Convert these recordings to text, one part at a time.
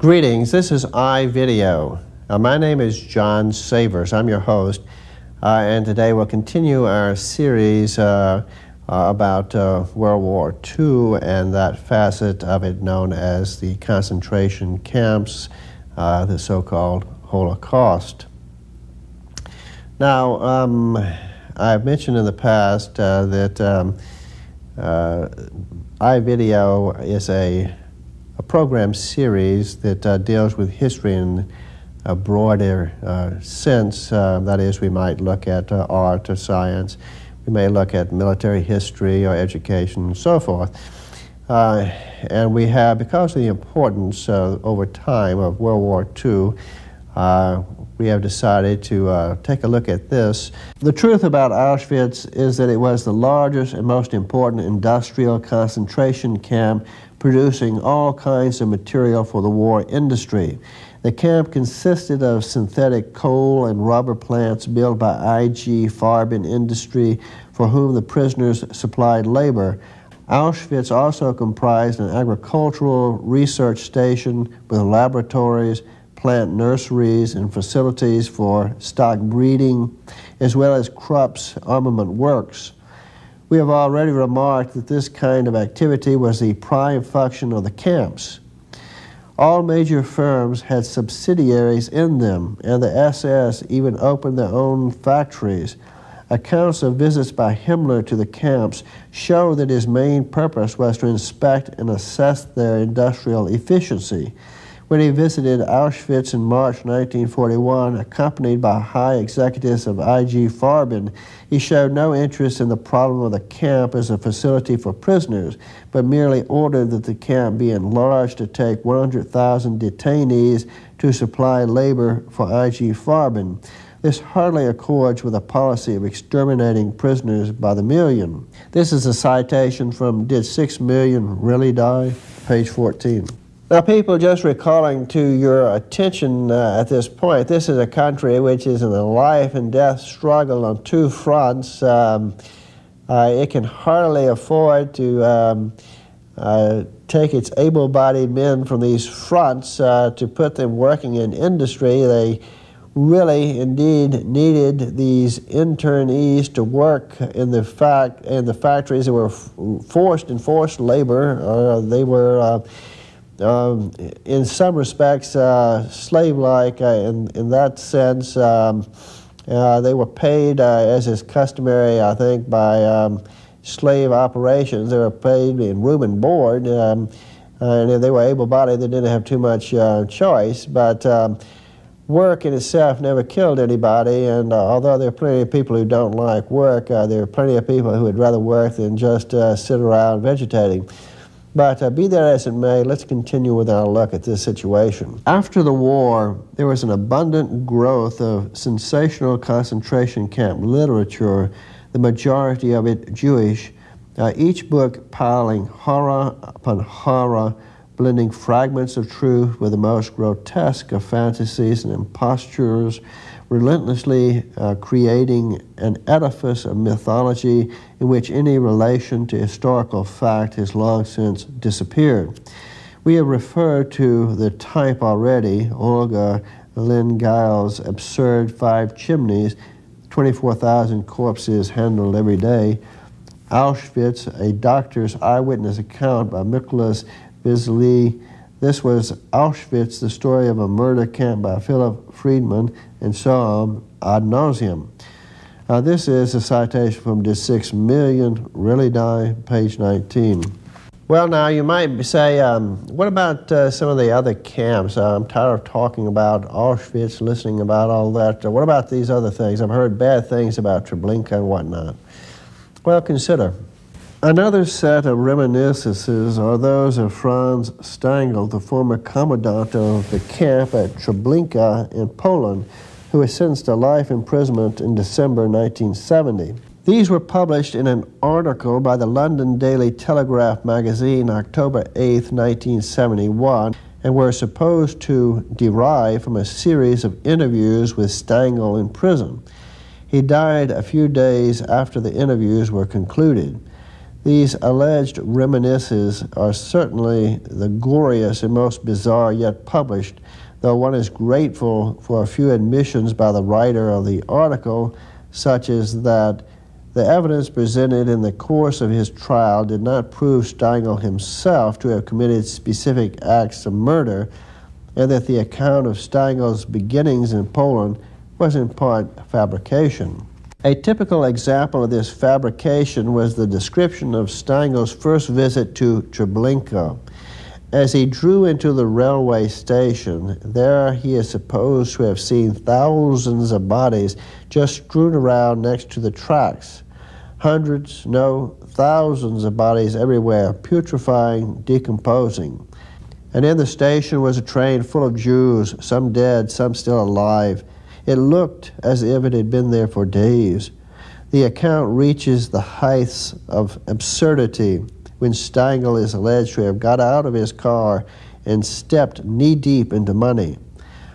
Greetings, this is iVideo. My name is John Savers. I'm your host, and today we'll continue our series about World War II and that facet of it known as the concentration camps, the so-called Holocaust. Now, I've mentioned in the past that iVideo is a program series that deals with history in a broader sense. That is, we might look at art or science, we may look at military history or education and so forth. And we have, because of the importance over time of World War II, we have decided to take a look at this. The truth about Auschwitz is that it was the largest and most important industrial concentration camp producing all kinds of material for the war industry. The camp consisted of synthetic coal and rubber plants built by IG Farben Industry, for whom the prisoners supplied labor. Auschwitz also comprised an agricultural research station with laboratories, plant nurseries, and facilities for stock breeding, as well as Krupp's armament works. We have already remarked that this kind of activity was the prime function of the camps. All major firms had subsidiaries in them, and the SS even opened their own factories. Accounts of visits by Himmler to the camps show that his main purpose was to inspect and assess their industrial efficiency. When he visited Auschwitz in March 1941, accompanied by high executives of IG Farben, he showed no interest in the problem of the camp as a facility for prisoners, but merely ordered that the camp be enlarged to take 100,000 detainees to supply labor for IG Farben. This hardly accords with a policy of exterminating prisoners by the million. This is a citation from Did 6 Million Really Die? Page 14. Now, people, just recalling to your attention at this point, this is a country which is in a life and death struggle on two fronts. It can hardly afford to take its able-bodied men from these fronts to put them working in industry. They really, indeed, needed these internees to work in the factories that were forced labor. They were in some respects, slave-like in that sense. They were paid, as is customary, I think, by slave operations. They were paid in room and board, and if they were able-bodied, they didn't have too much choice. But work in itself never killed anybody, and although there are plenty of people who don't like work, there are plenty of people who would rather work than just sit around vegetating. But be that as it may, let's continue with our look at this situation. After the war, there was an abundant growth of sensational concentration camp literature, the majority of it Jewish, each book piling horror upon horror, blending fragments of truth with the most grotesque of fantasies and impostures, relentlessly creating an edifice of mythology in which any relation to historical fact has long since disappeared. We have referred to the type already, Olga Lynn-Giles' absurd 5 chimneys, 24,000 corpses handled every day. Auschwitz, a doctor's eyewitness account by Nicholas Bisley. This was Auschwitz, the story of a murder camp by Philip Friedman, and so on ad nauseum. This is a citation from Did 6 Million Really Die? Page 19. Well, now you might say, what about some of the other camps? I'm tired of talking about Auschwitz, listening about all that. What about these other things? I've heard bad things about Treblinka and whatnot. Well, consider. Another set of reminiscences are those of Franz Stangl, the former commandant of the camp at Treblinka in Poland, who was sentenced to life imprisonment in December 1970. These were published in an article by the London Daily Telegraph magazine, October 8, 1971, and were supposed to derive from a series of interviews with Stangl in prison. He died a few days after the interviews were concluded. These alleged reminiscences are certainly the goriest and most bizarre yet published, though one is grateful for a few admissions by the writer of the article, such as that the evidence presented in the course of his trial did not prove Stengel himself to have committed specific acts of murder, and that the account of Stengel's beginnings in Poland was in part fabrication. A typical example of this fabrication was the description of Stengel's first visit to Treblinka. As he drew into the railway station, there he is supposed to have seen thousands of bodies just strewn around next to the tracks. Hundreds, no, thousands of bodies everywhere, putrefying, decomposing. And in the station was a train full of Jews, some dead, some still alive. It looked as if it had been there for days. The account reaches the heights of absurdity when Stengel is alleged to have got out of his car and stepped knee-deep into money.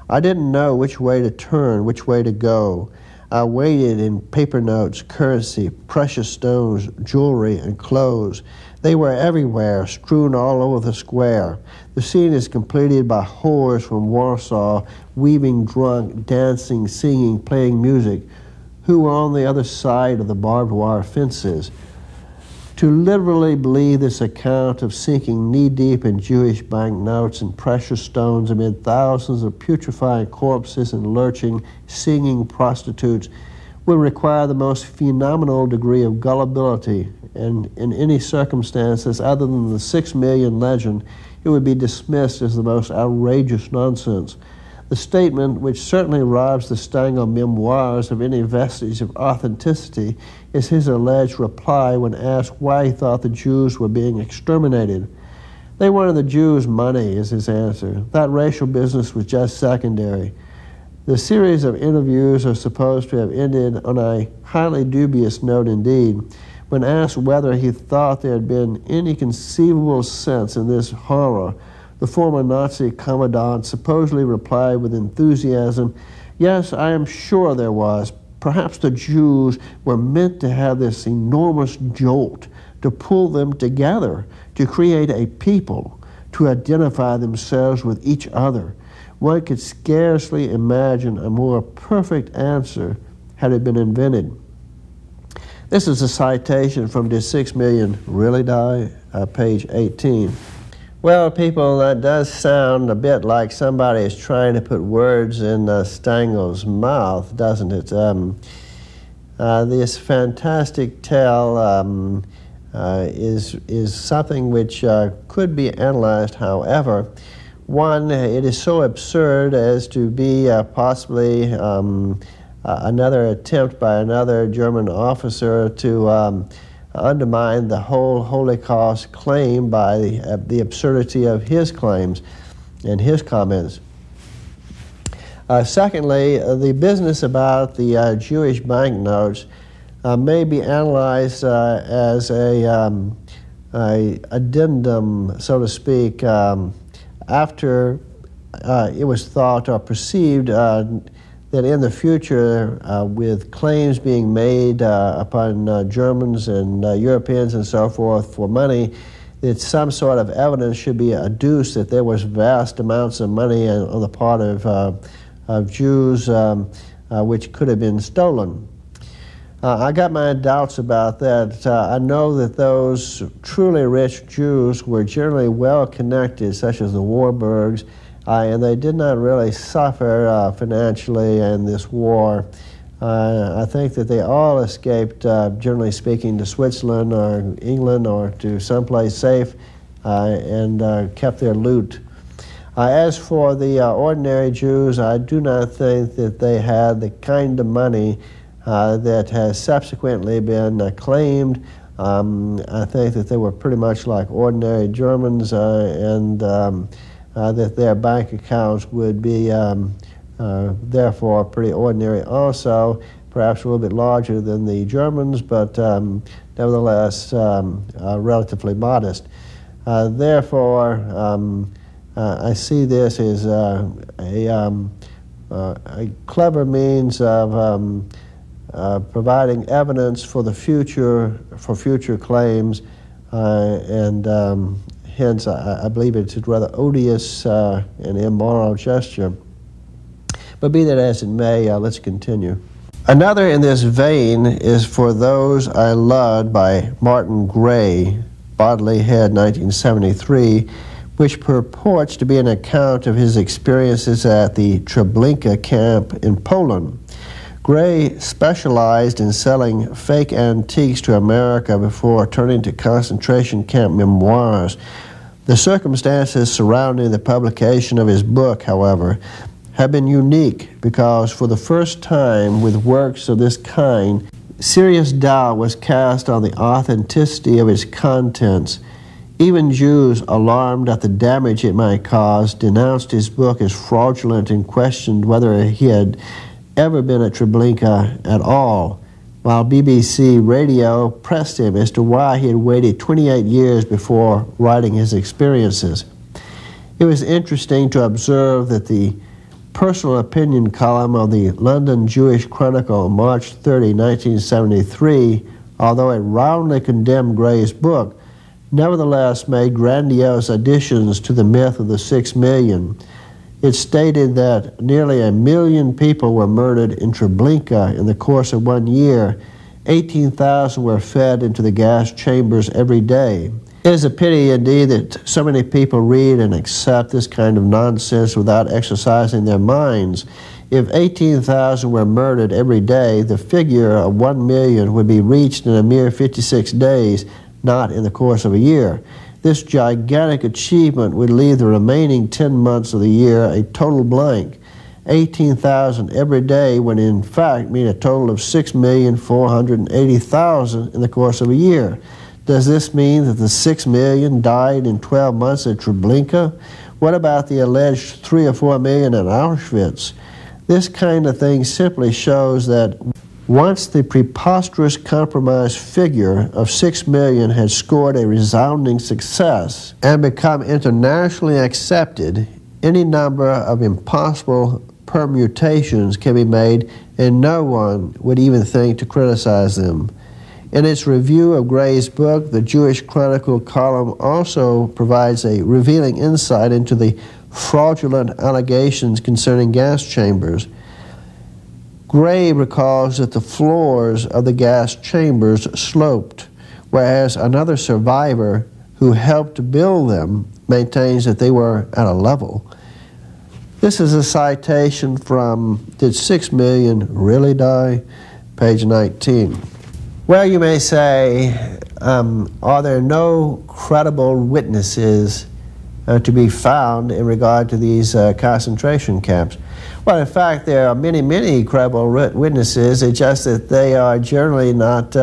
I didn't know which way to turn, which way to go. I waited in paper notes, currency, precious stones, jewelry, and clothes. They were everywhere, strewn all over the square. The scene is completed by whores from Warsaw, weaving drunk, dancing, singing, playing music, who were on the other side of the barbed wire fences. To literally believe this account of sinking knee-deep in Jewish banknotes and precious stones amid thousands of putrefying corpses and lurching, singing prostitutes would require the most phenomenal degree of gullibility, and in any circumstances other than the 6 million legend, it would be dismissed as the most outrageous nonsense. The statement, which certainly robs the Stengel memoirs of any vestige of authenticity, is his alleged reply when asked why he thought the Jews were being exterminated. They wanted the Jews' money, is his answer. That racial business was just secondary. The series of interviews are supposed to have ended on a highly dubious note indeed. When asked whether he thought there had been any conceivable sense in this horror, the former Nazi commandant supposedly replied with enthusiasm, "Yes, I am sure there was. Perhaps the Jews were meant to have this enormous jolt, to pull them together, to create a people, to identify themselves with each other. One could scarcely imagine a more perfect answer had it been invented." This is a citation from Did 6 Million Really Die? Page 18. Well, people, that does sound a bit like somebody is trying to put words in Stengel's mouth, doesn't it? This fantastic tale is something which could be analyzed. However, one, it is so absurd as to be possibly another attempt by another German officer to undermine the whole Holocaust claim by the absurdity of his claims and his comments. Secondly, the business about the Jewish banknotes may be analyzed as a addendum, so to speak, after it was thought or perceived that in the future, with claims being made upon Germans and Europeans and so forth for money, that some sort of evidence should be adduced that there was vast amounts of money on the part of Jews which could have been stolen. I got my doubts about that. I know that those truly rich Jews were generally well connected, such as the Warburgs, and they did not really suffer financially in this war. I think that they all escaped, generally speaking, to Switzerland or England or to someplace safe and kept their loot. As for the ordinary Jews, I do not think that they had the kind of money that has subsequently been claimed. I think that they were pretty much like ordinary Germans and that their bank accounts would be therefore pretty ordinary also, perhaps a little bit larger than the Germans, but nevertheless relatively modest. Therefore, I see this as a clever means of providing evidence for the future, for future claims, and hence I believe it's a rather odious and immoral gesture. But be that as it may, let's continue. Another in this vein is For Those I Loved by Martin Gray, Bodley Head, 1973, which purports to be an account of his experiences at the Treblinka camp in Poland. Gray specialized in selling fake antiques to America before turning to concentration camp memoirs. The circumstances surrounding the publication of his book, however, have been unique because for the first time with works of this kind, serious doubt was cast on the authenticity of its contents. Even Jews, alarmed at the damage it might cause, denounced his book as fraudulent and questioned whether he had ever been at Treblinka at all, while BBC Radio pressed him as to why he had waited 28 years before writing his experiences. It was interesting to observe that the personal opinion column of the London Jewish Chronicle, March 30, 1973, although it roundly condemned Gray's book, nevertheless made grandiose additions to the myth of the 6 million. It stated that nearly 1 million people were murdered in Treblinka in the course of 1 year. 18,000 were fed into the gas chambers every day. It is a pity indeed that so many people read and accept this kind of nonsense without exercising their minds. If 18,000 were murdered every day, the figure of 1 million would be reached in a mere 56 days, not in the course of a year. This gigantic achievement would leave the remaining 10 months of the year a total blank. 18,000 every day would in fact mean a total of 6,480,000 in the course of a year. Does this mean that the 6 million died in 12 months at Treblinka? What about the alleged 3 or 4 million at Auschwitz? This kind of thing simply shows that once the preposterous compromise figure of 6 million had scored a resounding success and become internationally accepted, any number of impossible permutations can be made and no one would even think to criticize them. In its review of Gray's book, the Jewish Chronicle column also provides a revealing insight into the fraudulent allegations concerning gas chambers. Gray recalls that the floors of the gas chambers sloped, whereas another survivor who helped build them maintains that they were at a level. This is a citation from Did 6 Million Really Die? Page 19. Well, you may say, are there no credible witnesses to be found in regard to these concentration camps? Well, in fact, there are many, many credible witnesses. It's just that they are generally not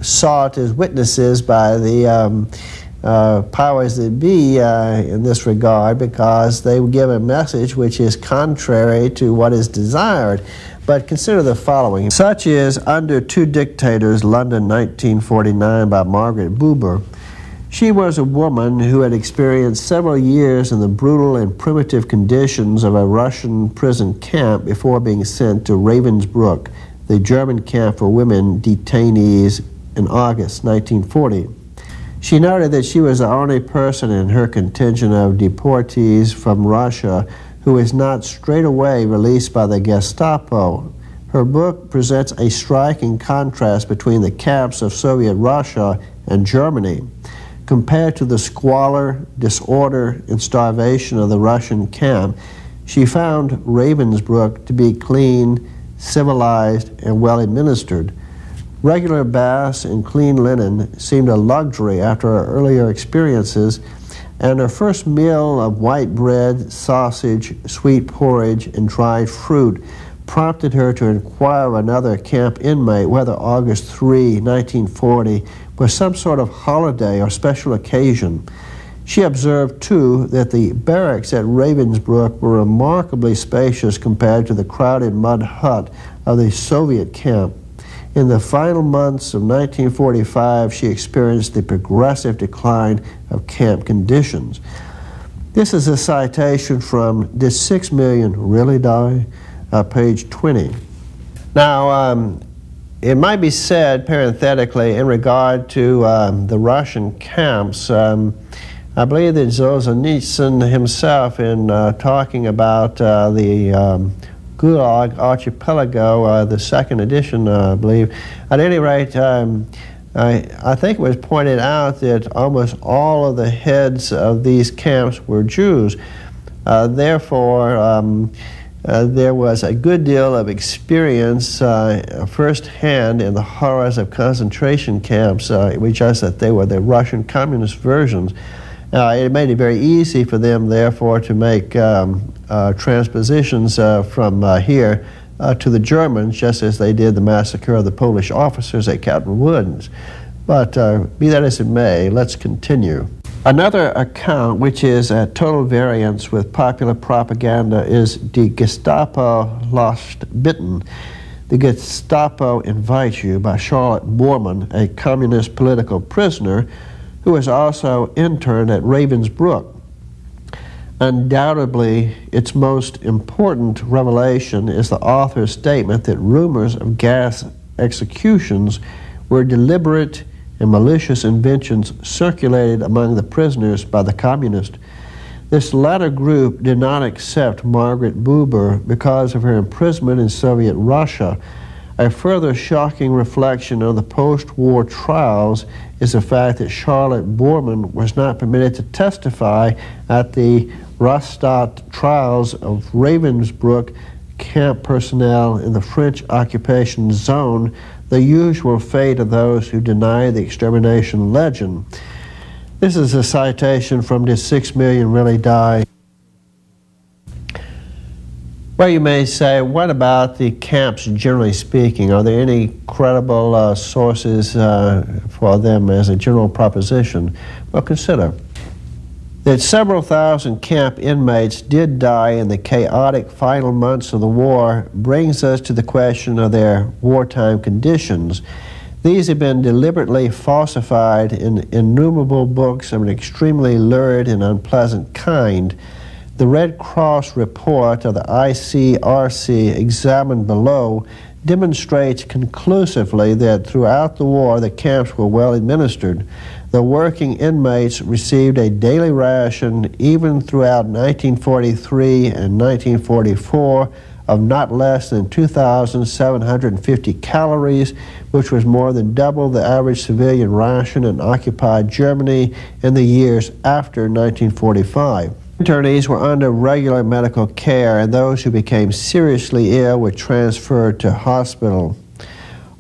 sought as witnesses by the powers that be in this regard, because they will give a message which is contrary to what is desired. But consider the following. Such is Under Two Dictators, London, 1949, by Margaret Buber. She was a woman who had experienced several years in the brutal and primitive conditions of a Russian prison camp before being sent to Ravensbrück, the German camp for women detainees, in August 1940. She noted that she was the only person in her contingent of deportees from Russia who was not straight away released by the Gestapo. Her book presents a striking contrast between the camps of Soviet Russia and Germany. Compared to the squalor, disorder, and starvation of the Russian camp, she found Ravensbrück to be clean, civilized, and well administered. Regular baths and clean linen seemed a luxury after her earlier experiences, and her first meal of white bread, sausage, sweet porridge, and dried fruit prompted her to inquire of another camp inmate whether August 3, 1940 was some sort of holiday or special occasion. She observed, too, that the barracks at Ravensbrück were remarkably spacious compared to the crowded mud hut of the Soviet camp. In the final months of 1945, she experienced the progressive decline of camp conditions. This is a citation from Did 6 Million Really Die? Page 20. Now, It might be said, parenthetically, in regard to the Russian camps, I believe that Solzhenitsyn himself, in talking about the Gulag Archipelago, the second edition, I believe, at any rate, I think it was pointed out that almost all of the heads of these camps were Jews. Therefore, there was a good deal of experience firsthand in the horrors of concentration camps, just that they were the Russian communist versions. It made it very easy for them, therefore, to make transpositions from here to the Germans, just as they did the massacre of the Polish officers at Captain Wood's. But be that as it may, let's continue. Another account, which is at total variance with popular propaganda, is Die Gestapo Lost Bitten. The Gestapo Invites You by Charlotte Bormann, a communist political prisoner who was also interned at Ravensbrück. Undoubtedly, its most important revelation is the author's statement that rumors of gas executions were deliberate and malicious inventions circulated among the prisoners by the communists. This latter group did not accept Margaret Buber because of her imprisonment in Soviet Russia. A further shocking reflection on the post-war trials is the fact that Charlotte Bormann was not permitted to testify at the Rastatt trials of Ravensbrück camp personnel in the French occupation zone, the usual fate of those who deny the extermination legend. This is a citation from Did 6 Million Really Die? Well, you may say, what about the camps generally speaking? Are there any credible sources for them as a general proposition? Well, consider that several thousand camp inmates did die in the chaotic final months of the war brings us to the question of their wartime conditions. These have been deliberately falsified in innumerable books of an extremely lurid and unpleasant kind. The Red Cross report of the ICRC examined below demonstrates conclusively that throughout the war the camps were well administered. The working inmates received a daily ration even throughout 1943 and 1944 of not less than 2,750 calories, which was more than double the average civilian ration in occupied Germany in the years after 1945. Internees were under regular medical care, and those who became seriously ill were transferred to hospital.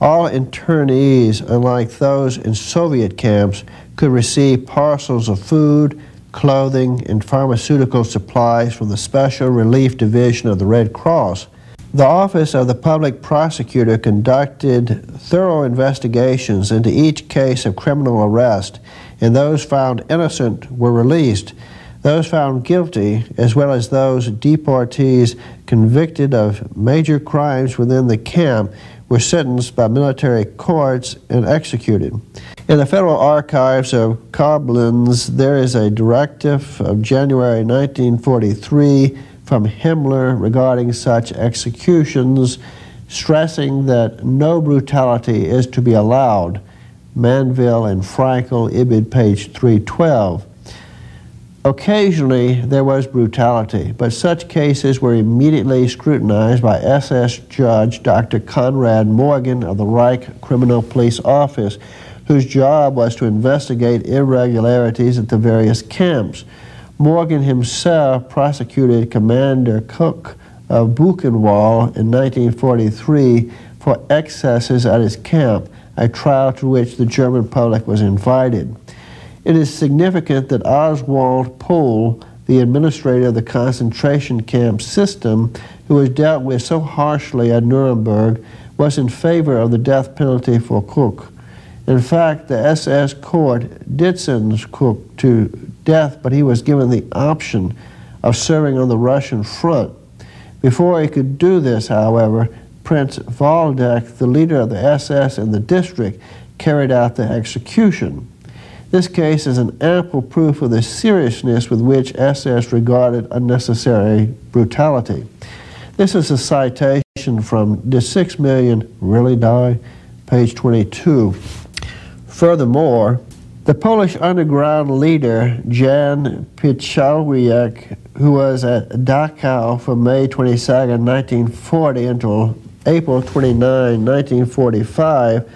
All internees, unlike those in Soviet camps, could receive parcels of food, clothing, and pharmaceutical supplies from the Special Relief Division of the Red Cross. The Office of the Public Prosecutor conducted thorough investigations into each case of criminal arrest, and those found innocent were released. Those found guilty, as well as those deportees convicted of major crimes within the camp, were sentenced by military courts and executed. In the Federal Archives of Koblenz, there is a directive of January 1943 from Himmler regarding such executions, stressing that no brutality is to be allowed. Manville and Frankel, Ibid, page 312. Occasionally, there was brutality, but such cases were immediately scrutinized by SS Judge Dr. Conrad Morgan of the Reich Criminal Police Office, whose job was to investigate irregularities at the various camps. Morgan himself prosecuted Commander Cook of Buchenwald in 1943 for excesses at his camp, a trial to which the German public was invited. It is significant that Oswald Pohl, the administrator of the concentration camp system, who was dealt with so harshly at Nuremberg, was in favor of the death penalty for Cook. In fact, the SS court did sentence Cook to death, but he was given the option of serving on the Russian front. Before he could do this, however, Prince Waldeck, the leader of the SS in the district, carried out the execution. This case is an ample proof of the seriousness with which SS regarded unnecessary brutality. This is a citation from Did 6 Million Really Die? page 22. Furthermore, the Polish underground leader Jan Pichałwiak, who was at Dachau from May 22, 1940 until April 29, 1945,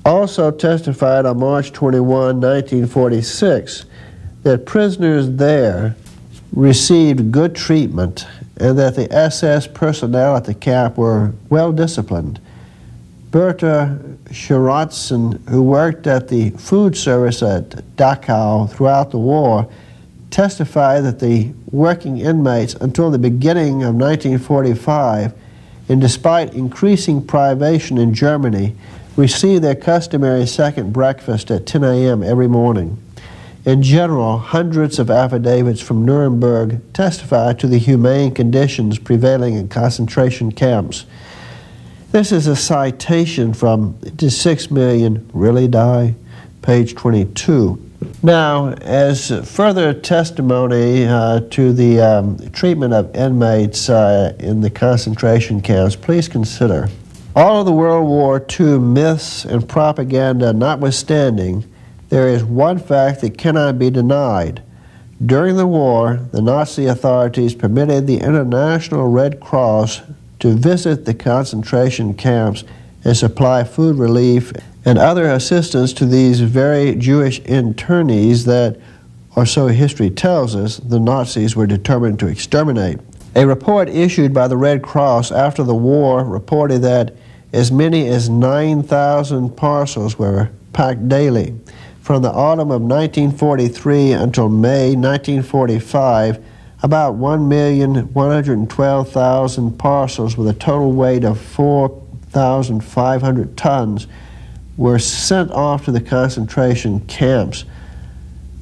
also testified on March 21, 1946, that prisoners there received good treatment and that the SS personnel at the camp were well disciplined. Berta Schrotzen, who worked at the food service at Dachau throughout the war, testified that the working inmates until the beginning of 1945, and despite increasing privation in Germany, received their customary second breakfast at 10 a.m. every morning. In general, hundreds of affidavits from Nuremberg testify to the humane conditions prevailing in concentration camps. This is a citation from "Did 6 million really die?" page 22. Now, as further testimony to the treatment of inmates in the concentration camps, please consider, all of the World War II myths and propaganda notwithstanding, there is one fact that cannot be denied. During the war, the Nazi authorities permitted the International Red Cross to visit the concentration camps and supply food relief and other assistance to these very Jewish internees that, or so history tells us, the Nazis were determined to exterminate. A report issued by the Red Cross after the war reported that as many as 9,000 parcels were packed daily. From the autumn of 1943 until May 1945, about 1,112,000 parcels with a total weight of 4,500 tons were sent off to the concentration camps.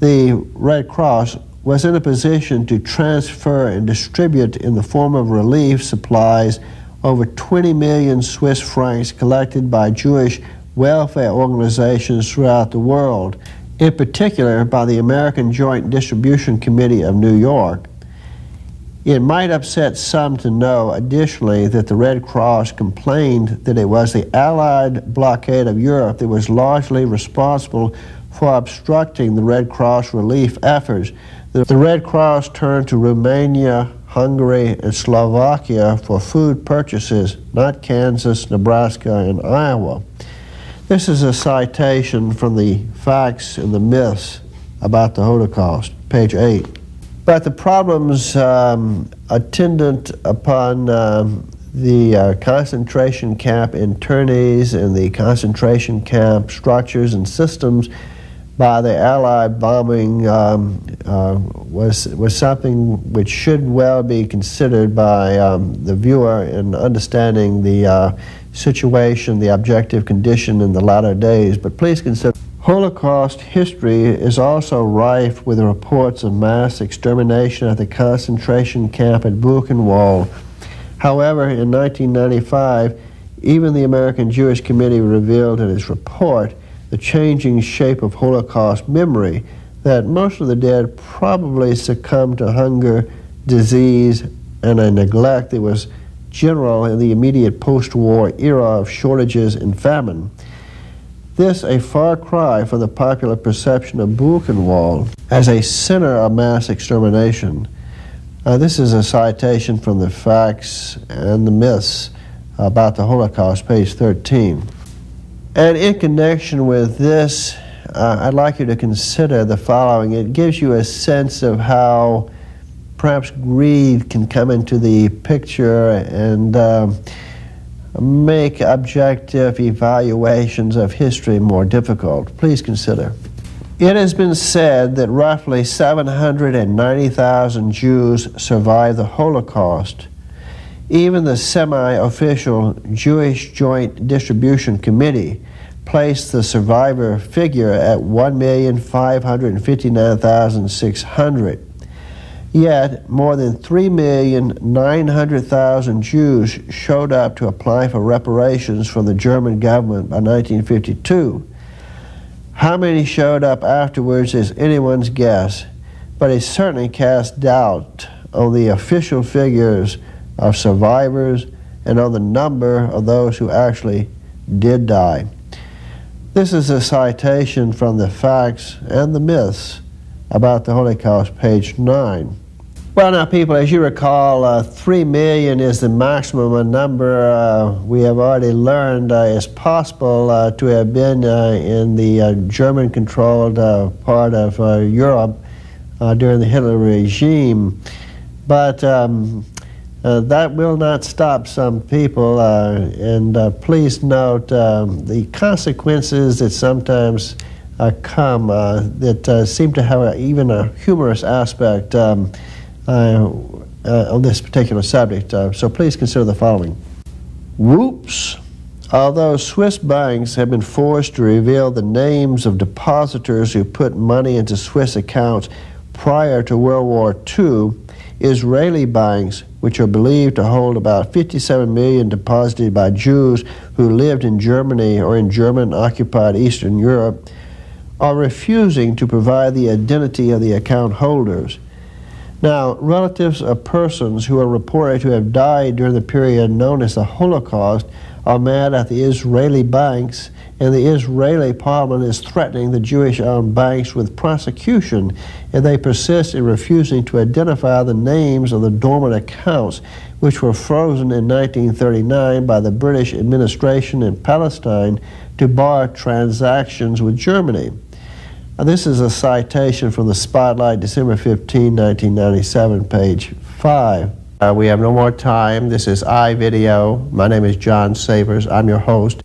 The Red Cross was in a position to transfer and distribute in the form of relief supplies over 20 million Swiss francs collected by Jewish welfare organizations throughout the world, in particular by the American Joint Distribution Committee of New York. It might upset some to know, additionally, that the Red Cross complained that it was the Allied blockade of Europe that was largely responsible for obstructing the Red Cross relief efforts. The Red Cross turned to Romania, Hungary, and Slovakia for food purchases, not Kansas, Nebraska, and Iowa. This is a citation from the Facts and the Myths about the Holocaust, page 8. But the problems attendant upon the concentration camp internees and the concentration camp structures and systems by the Allied bombing was something which should well be considered by the viewer in understanding the situation, the objective condition in the latter days. But please consider, Holocaust history is also rife with reports of mass extermination at the concentration camp at Buchenwald. However, in 1995, even the American Jewish Committee revealed in its report the changing shape of Holocaust memory, that most of the dead probably succumbed to hunger, disease, and a neglect that was general in the immediate post-war era of shortages and famine. This a far cry from the popular perception of Buchenwald as a center of mass extermination. This is a citation from the Facts and the Myths about the Holocaust, page 13. And in connection with this, I'd like you to consider the following. It gives you a sense of how perhaps greed can come into the picture and make objective evaluations of history more difficult. Please consider. It has been said that roughly 790,000 Jews survived the Holocaust. Even the semi-official Jewish Joint Distribution Committee placed the survivor figure at 1,559,600. Yet, more than 3,900,000 Jews showed up to apply for reparations from the German government by 1952. How many showed up afterwards is anyone's guess, but it certainly casts doubt on the official figures of survivors and on the number of those who actually did die. This is a citation from the Facts and the Myths about the Holocaust, page 9. Well, now, people, as you recall, 3 million is the maximum number we have already learned is possible to have been in the German-controlled part of Europe during the Hitler regime. But that will not stop some people, and please note the consequences that sometimes come that seem to have even a humorous aspect on this particular subject. So please consider the following. Whoops! Although Swiss banks have been forced to reveal the names of depositors who put money into Swiss accounts prior to World War II, Israeli banks, which are believed to hold about 57 million deposited by Jews who lived in Germany or in German-occupied Eastern Europe, are refusing to provide the identity of the account holders. Now, relatives of persons who are reported to have died during the period known as the Holocaust are mad at the Israeli banks, and the Israeli parliament is threatening the Jewish-owned banks with prosecution if they persist in refusing to identify the names of the dormant accounts, which were frozen in 1939 by the British administration in Palestine to bar transactions with Germany. This is a citation from the Spotlight, December 15, 1997, page 5. We have no more time. This is iVideo. My name is John Savers. I'm your host.